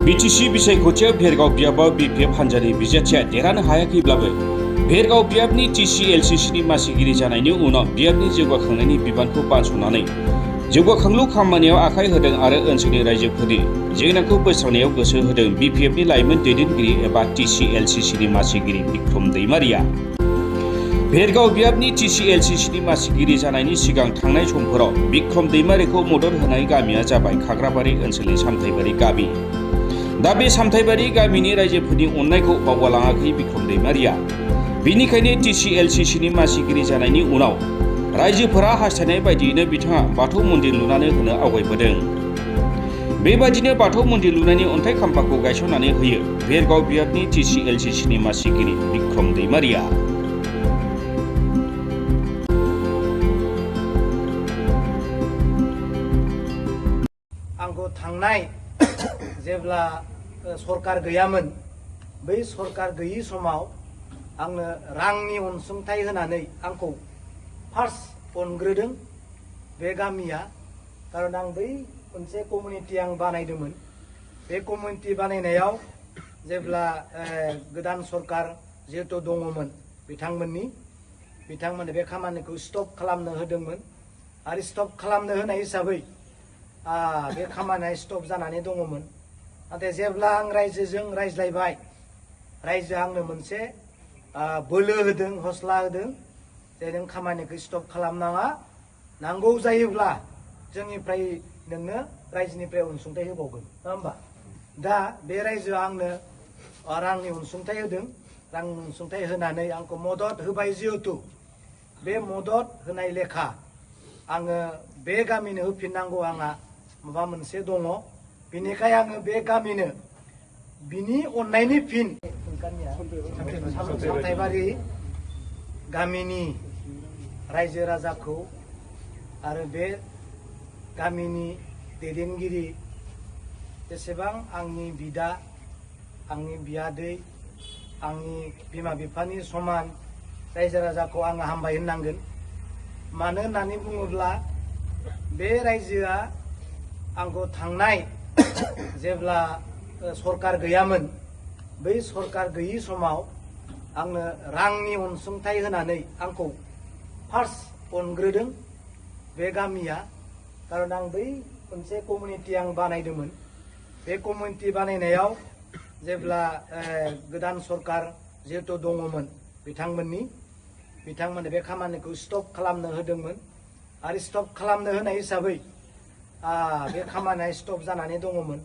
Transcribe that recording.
BTC बिसायख'थियाव Bhergaon बियाबाव BPF हान्जानि बिजाथिया देरहानो हायाखैब्लाबो भेरगाव बियाबनि TC/LCCनि मासिगिरि जानायनि उनाव बियाबनि जौगाखांनायनि बिबानखौ बानस'नानै जौगाखांलु खामानियाव आखाइ होदों आरो ओनसोलनि रायजोफोरनि जेंनाखौ बोस्रांनायाव गोसो होदों BPFनि लाइमोन दैदेनगिरि एबा TC/LCCनि मासिगिरि बिक्रम दैमारिया। भेरगाव बियाबनि TC/LCCनि मासिगिरि जानायनि सिगां थांनाय समफोराव बिक्रम दैमारिखौ मदद होनाय गामिया जाबाय खाग्राबारि ओनसोलनि सामथाइबारि गामि। दा बे सामथाइबारि गामिनि रायजोफोरनि अननायखौ बावगारलाङाखै बिक्रम दैमारिया। बेनिखायनो TC/LCCनि मासिगिरि जानायनि उनाव रायजोफोरा हास्थायनाय बायदियैनो बिथाङा बाथौ मन्दिर लुनानै होनो आवगायबोदों। बेबायदिनो बाथौ मन्दिर लुनायनि अन्थाइ खाम्फाखौ गायसननानै होयो भेरगाव बियाबनि TC/LCCनि मासिगिरि बिक्रम दैमारिया। आंखौ थांनाय जेब्ला सरकार गैयामोन बै सरकार गैयि समाव आंनो रांनि अनसुंथाइ होनानै आंखौ फार्स्ट अनग्रोदों बे गामिया। खारन आं बै मोनसे कमिउनिटि आं बानायदोंमोन। बे कमिउनिटि बानायनायाव जेब्ला गोदान सरकार जिहेतु दङमोन बिथांमोननो बे खामानिखौ स्टप खालामनो होदोंमोन आरो स्टप खालामनो होनाय हिसाबै बे खामानिया स्टप जानानै दङमोन। नाथाय जेब्ला आं रायजोजों रायज्लायबाय, रायजोआ आंनो मोनसे बोलो होदों, हौसला होदों जे नों खामानिखौ स्टप खालामनाङा, नांगौ जायोब्ला जोंनिफ्राय नोंनो रायजोनिफ्राय अनसुंथाइ होबावगोन, नङा होमबा? दा बे रायजोआ आंनो रांनि अनसुंथाइ होदों। रांनि अनसुंथाइ होनानै आंखौ मदद होबाय। जिहेतु बे मदद होनाय लेखा आङो बे गामिनो होफिननांगौ आंहा माबा मोनसे दङ। बेनिखाय आङो बे गामिनो बिनि अननायनि फिन सामथाइबारि गामिनि रायजो राजाखौ आरो बे गामिनि दैदेनगिरि जेसेबां आंनि बिदा, आंनि बियादै, आंनि बिमा बिफानि समान रायजो राजाखौ आङो हामबाय होननांगोन। मानो होननानै बुङोब्ला बे रायजोआ आंखौ थांनाय जेब्ला सरकार गैयामोन बै सरकार गैयि समाव आंनो रांनि अनसुंथाइ होनानै आंखौ फार्स्ट अनग्रोदों बे गामिया। खारन आं बै मोनसे कमिउनिटि आं बानायदोंमोन। बे कमिउनिटि बानायनायाव जेब्ला गोदान सरकार जिहेतु दङमोन बिथांमोननो बे खामानिखौ स्टप खालामनो होदोंमोन आरो स्टप खालामनो होनाय हिसाबै बे खामानिया स्टप जानानै दङमोन।